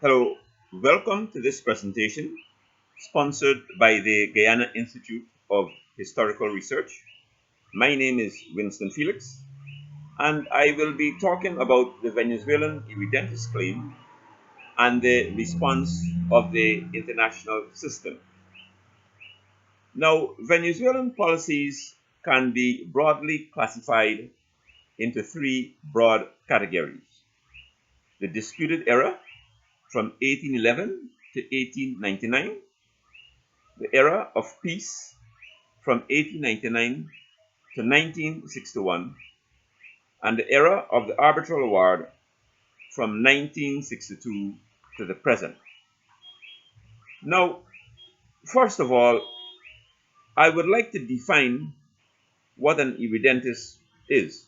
Hello, welcome to this presentation sponsored by the Guyana Institute of Historical Research. My name is Winston Felix, and I will be talking about the Venezuelan Irredentist claim and the response of the international system. Now, Venezuelan policies can be broadly classified into three broad categories: the disputed era from 1811 to 1899, the era of peace from 1899 to 1961, and the era of the arbitral award from 1962 to the present. Now, first of all, I would like to define what an irredentist is.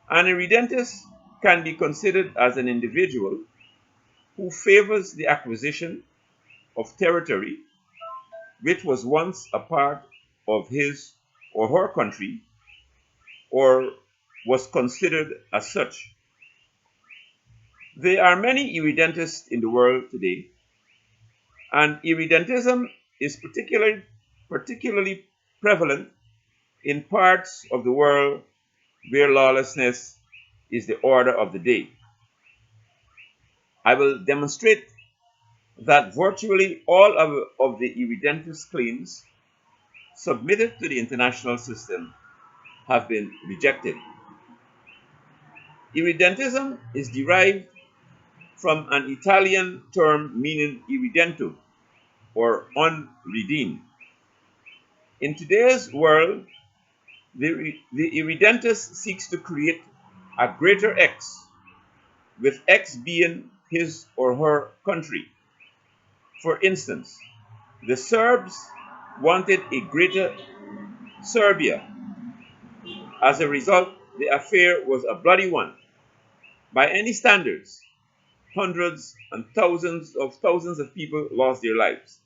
An irredentist can be considered as an individual who favors the acquisition of territory which was once a part of his or her country or was considered as such. There are many irredentists in the world today, and irredentism is particularly prevalent in parts of the world where lawlessness is the order of the day. I will demonstrate that virtually all of the irredentist claims submitted to the international system have been rejected. Irredentism is derived from an Italian term meaning irredento, or unredeemed. In today's world, the irredentist seeks to create a greater X, with X being his or her country. For instance, the Serbs wanted a greater Serbia. As a result, the affair was a bloody one. By any standards, hundreds and thousands of people lost their lives.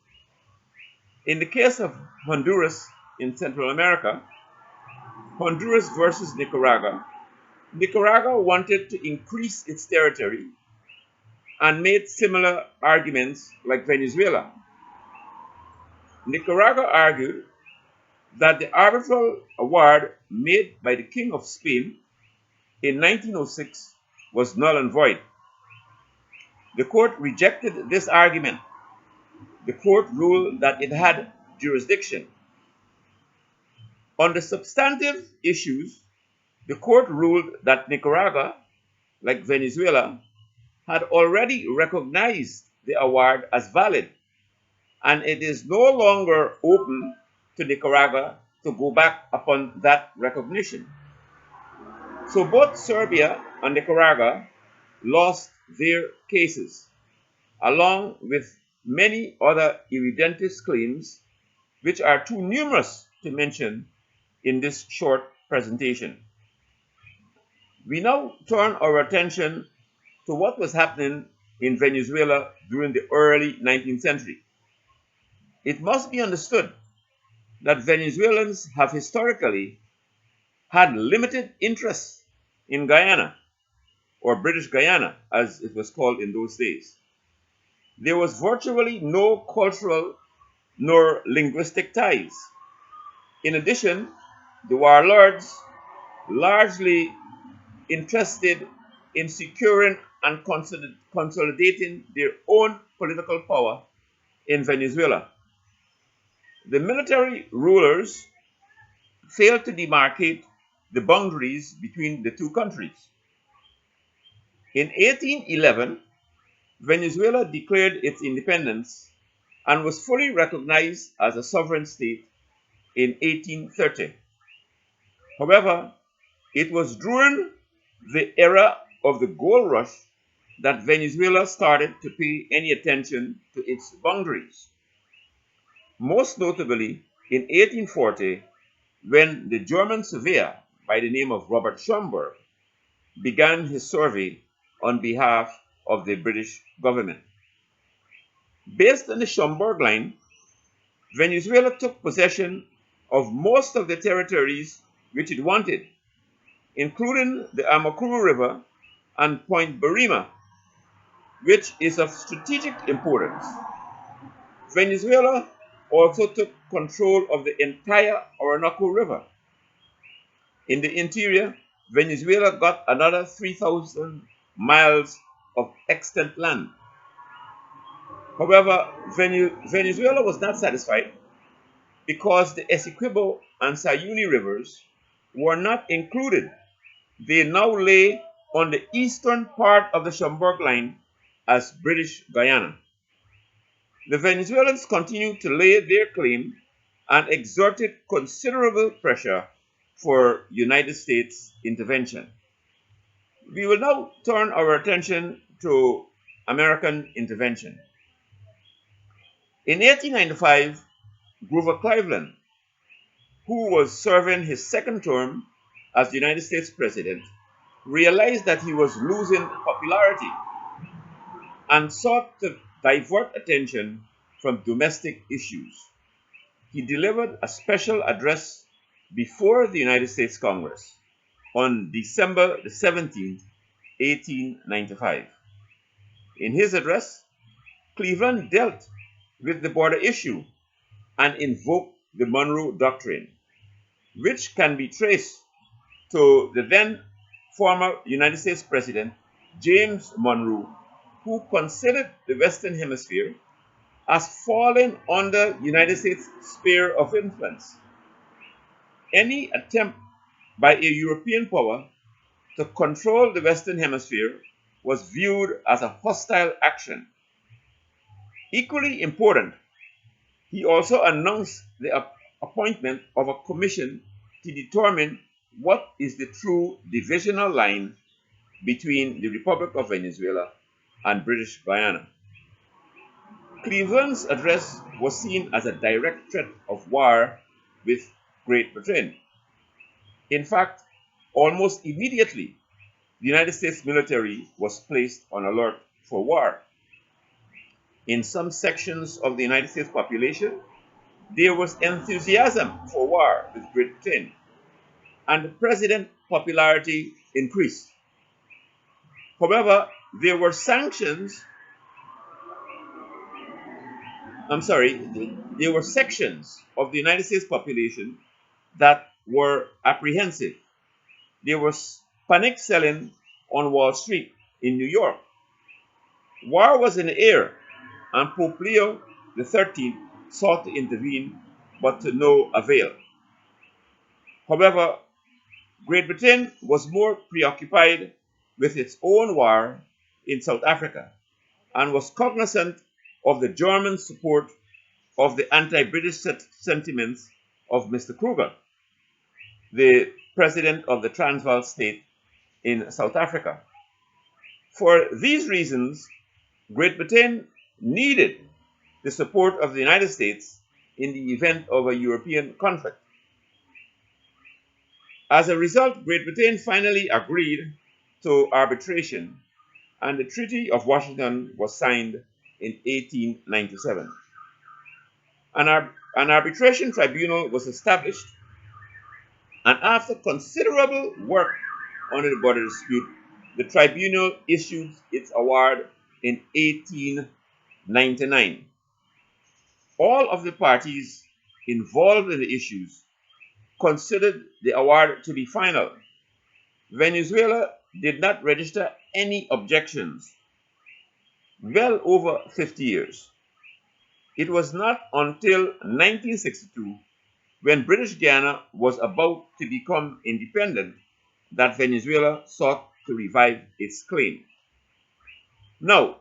In the case of Honduras in Central America, Honduras versus Nicaragua, Nicaragua wanted to increase its territory and made similar arguments like Venezuela. Nicaragua argued that the arbitral award made by the King of Spain in 1906 was null and void. The court rejected this argument. The court ruled that it had jurisdiction. On the substantive issues, the court ruled that Nicaragua, like Venezuela, had already recognized the award as valid, and it is no longer open to Nicaragua to go back upon that recognition. So both Serbia and Nicaragua lost their cases, along with many other irredentist claims, which are too numerous to mention in this short presentation. We now turn our attention to what was happening in Venezuela during the early 19th century. It must be understood that Venezuelans have historically had limited interest in Guyana, or British Guyana, as it was called in those days. There was virtually no cultural nor linguistic ties. In addition, the warlords, largely interested in securing and consolidating their own political power in Venezuela. The military rulers failed to demarcate the boundaries between the two countries. In 1811, Venezuela declared its independence and was fully recognized as a sovereign state in 1830. However, it was during the era of the gold rush that Venezuela started to pay any attention to its boundaries. Most notably in 1840, when the German surveyor by the name of Robert Schomburg began his survey on behalf of the British government. Based on the Schomburg line, Venezuela took possession of most of the territories which it wanted, including the Amacuru River and Point Barima. which is of strategic importance. Venezuela also took control of the entire Orinoco River. In the interior, Venezuela got another 3,000 miles of extant land. However, Venezuela was not satisfied because the Essequibo and Sayuni rivers were not included. They now lay on the eastern part of the Schomburg Line as British Guyana. The Venezuelans continued to lay their claim and exerted considerable pressure for United States intervention. We will now turn our attention to American intervention. In 1895, Grover Cleveland, who was serving his second term as the United States President, realized that he was losing popularity and sought to divert attention from domestic issues. He delivered a special address before the United States Congress on December the 17th, 1895. In his address, Cleveland dealt with the border issue and invoked the Monroe Doctrine, which can be traced to the then former United States President James Monroe, who considered the Western Hemisphere as falling under United States sphere of influence. Any attempt by a European power to control the Western Hemisphere was viewed as a hostile action. Equally important, he also announced the appointment of a commission to determine what is the true divisional line between the Republic of Venezuela and British Guyana. Cleveland's address was seen as a direct threat of war with Great Britain. In fact, almost immediately, the United States military was placed on alert for war. In some sections of the United States population, there was enthusiasm for war with Great Britain, and the president's popularity increased. However, there were sections of the United States population that were apprehensive. There was panic selling on Wall Street in New York. War was in the air, and Pope Leo XIII sought to intervene, but to no avail. However, Great Britain was more preoccupied with its own war in South Africa and was cognizant of the German support of the anti-British sentiments of Mr. Kruger, the president of the Transvaal state in South Africa. For these reasons, Great Britain needed the support of the United States in the event of a European conflict. As a result, Great Britain finally agreed to arbitration, and the Treaty of Washington was signed in 1897. An arbitration tribunal was established, and after considerable work on the border dispute, the tribunal issued its award in 1899. All of the parties involved in the issues considered the award to be final. Venezuela did not register any objections. Well over 50 years. It was not until 1962, when British Guyana was about to become independent, that Venezuela sought to revive its claim. Now,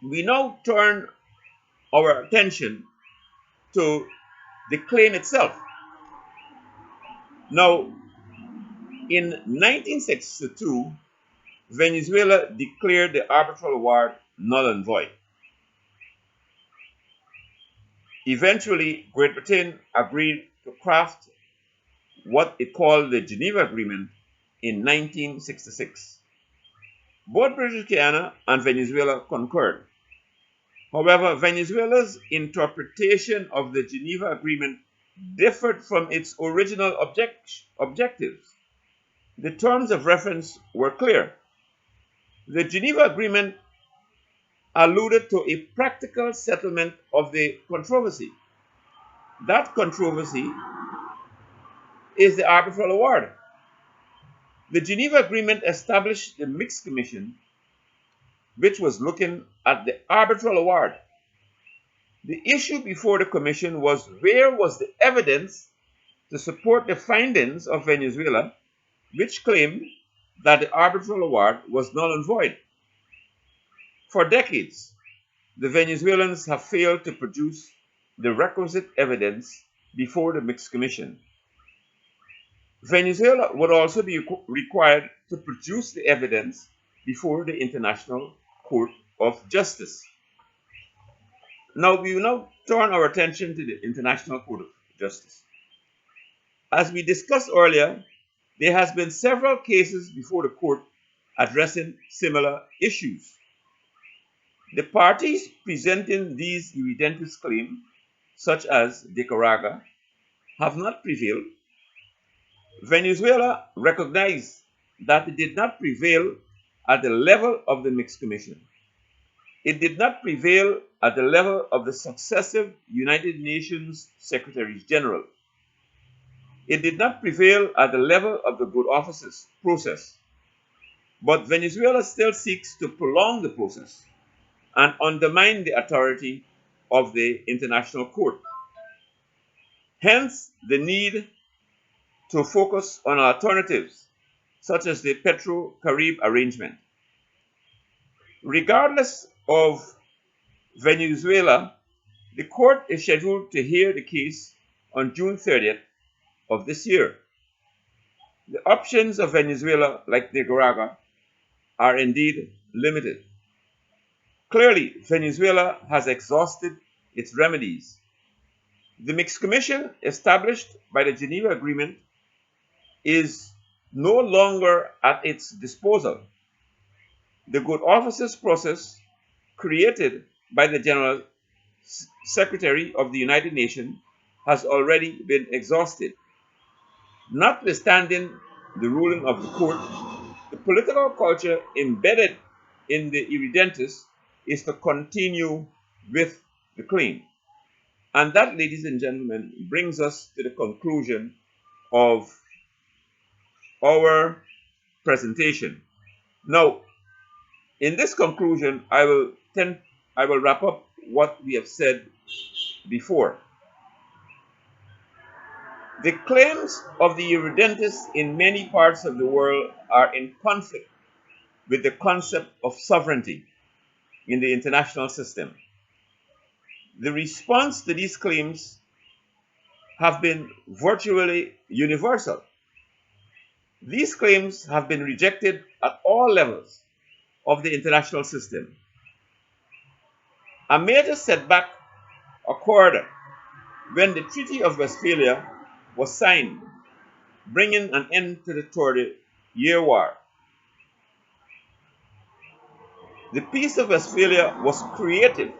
we now turn our attention to the claim itself. Now, in 1962, Venezuela declared the arbitral award null and void. Eventually, Great Britain agreed to craft what it called the Geneva Agreement in 1966. Both British Guyana and Venezuela concurred. However, Venezuela's interpretation of the Geneva Agreement differed from its original objectives. The terms of reference were clear. The Geneva Agreement alluded to a practical settlement of the controversy. That controversy is the arbitral award. The Geneva Agreement established the mixed commission, which was looking at the arbitral award. The issue before the commission was where was the evidence to support the findings of Venezuela, which claimed that the arbitral award was null and void. For decades, the Venezuelans have failed to produce the requisite evidence before the mixed commission. Venezuela would also be required to produce the evidence before the International Court of Justice. Now, we will now turn our attention to the International Court of Justice. As we discussed earlier, there has been several cases before the court addressing similar issues. The parties presenting these irredentist claims, such as Nicaragua, have not prevailed. Venezuela recognized that it did not prevail at the level of the mixed commission. It did not prevail at the level of the successive United Nations Secretaries General. It did not prevail at the level of the good offices process. But Venezuela still seeks to prolong the process and undermine the authority of the International Court. Hence, the need to focus on alternatives, such as the Petro-Carib arrangement. Regardless of Venezuela, the court is scheduled to hear the case on June 30th of this year. The options of Venezuela, like Nicaragua, are indeed limited. Clearly, Venezuela has exhausted its remedies. The mixed commission established by the Geneva Agreement is no longer at its disposal. The good offices process created by the General Secretary of the United Nations has already been exhausted. Notwithstanding the ruling of the court, the political culture embedded in the Irredentist is to continue with the claim. And that, ladies and gentlemen, brings us to the conclusion of our presentation. Now, in this conclusion, I will wrap up what we have said before. The claims of the Irredentists in many parts of the world are in conflict with the concept of sovereignty in the international system. The response to these claims have been virtually universal. These claims have been rejected at all levels of the international system. A major setback occurred when the Treaty of Westphalia was signed, bringing an end to the 30-year war. The Peace of Westphalia was creative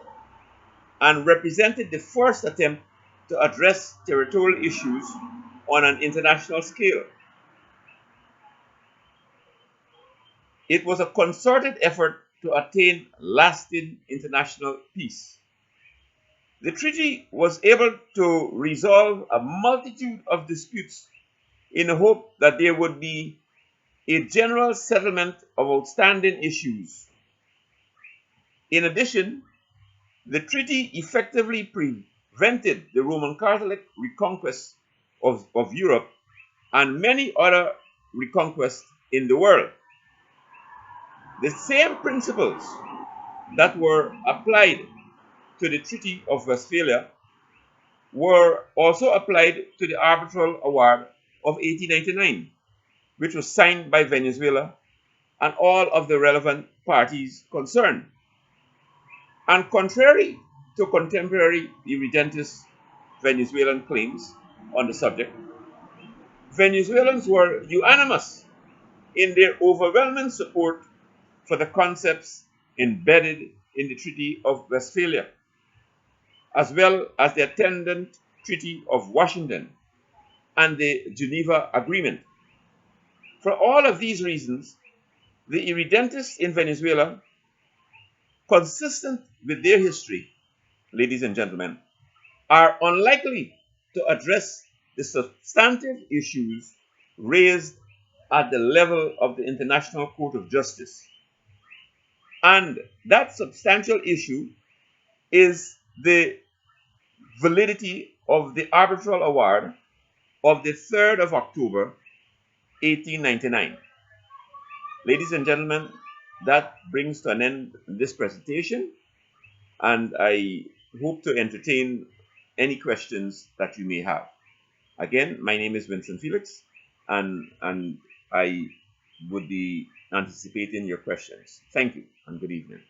and represented the first attempt to address territorial issues on an international scale. It was a concerted effort to attain lasting international peace. The treaty was able to resolve a multitude of disputes in the hope that there would be a general settlement of outstanding issues. In addition, the treaty effectively prevented the Roman Catholic reconquest of Europe and many other reconquests in the world. The same principles that were applied to the Treaty of Westphalia were also applied to the Arbitral Award of 1899, which was signed by Venezuela and all of the relevant parties concerned. And contrary to contemporary Irredentist Venezuelan claims on the subject, Venezuelans were unanimous in their overwhelming support for the concepts embedded in the Treaty of Westphalia, as well as the attendant Treaty of Washington and the Geneva Agreement. For all of these reasons, the Irredentists in Venezuela consistent with their history, ladies and gentlemen, are unlikely to address the substantive issues raised at the level of the International Court of Justice. And that substantial issue is the validity of the arbitral award of the 3rd of October, 1899. Ladies and gentlemen, that brings to an end this presentation, and I hope to entertain any questions that you may have. Again, my name is Vincent Felix, and I would be anticipating your questions. Thank you, and good evening.